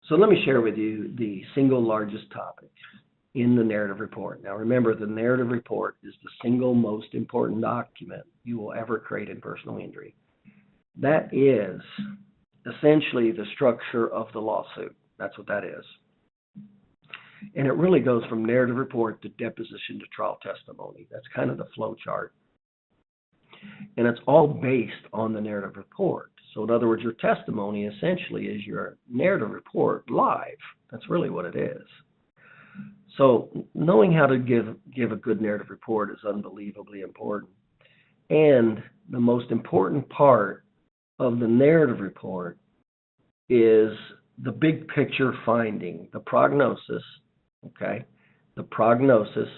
So let me share with you the single largest topic in the narrative report. Now remember, the narrative report is the single most important document you will ever create in personal injury. That is essentially the structure of the lawsuit. That's what that is. And it really goes from narrative report to deposition to trial testimony. That's kind of the flow chart. And it's all based on the narrative report. So in other words, your testimony essentially is your narrative report live. That's really what it is. So knowing how to give a good narrative report is unbelievably important. And the most important part of the narrative report is the big picture finding, the prognosis, okay? The prognosis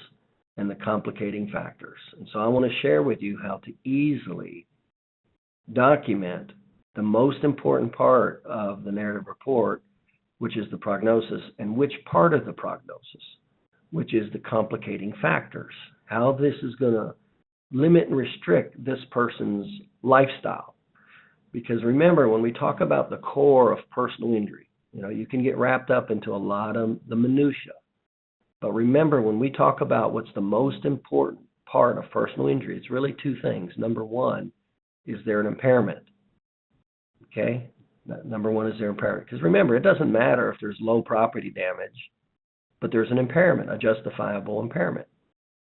and the complicating factors. And so I want to share with you how to easily document the most important part of the narrative report, which is the prognosis, and which part of the prognosis, which is the complicating factors, how this is going to limit and restrict this person's lifestyle. Because remember, when we talk about the core of personal injury, you can get wrapped up into a lot of the minutia. But remember, when we talk about what's the most important part of personal injury, it's really two things. Number one, is there an impairment? Okay? Number one, is there impairment? Because remember, it doesn't matter if there's low property damage, but there's an impairment, a justifiable impairment.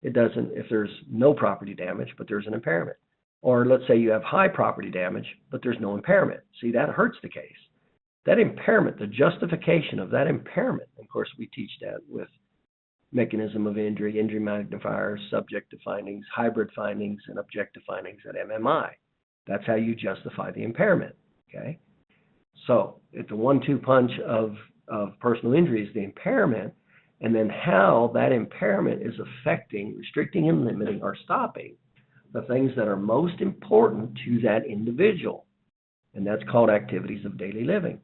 It doesn't if there's no property damage, but there's an impairment. Or let's say you have high property damage, but there's no impairment. See, that hurts the case. That impairment, the justification of that impairment, of course, we teach that with mechanism of injury, injury magnifiers, subjective findings, hybrid findings, and objective findings at MMI. That's how you justify the impairment, okay? So it's a 1-2 punch of personal injury is the impairment, and then how that impairment is affecting, restricting, and limiting or stopping the things that are most important to that individual. And that's called activities of daily living.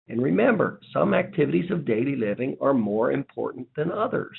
And remember, some activities of daily living are more important than others.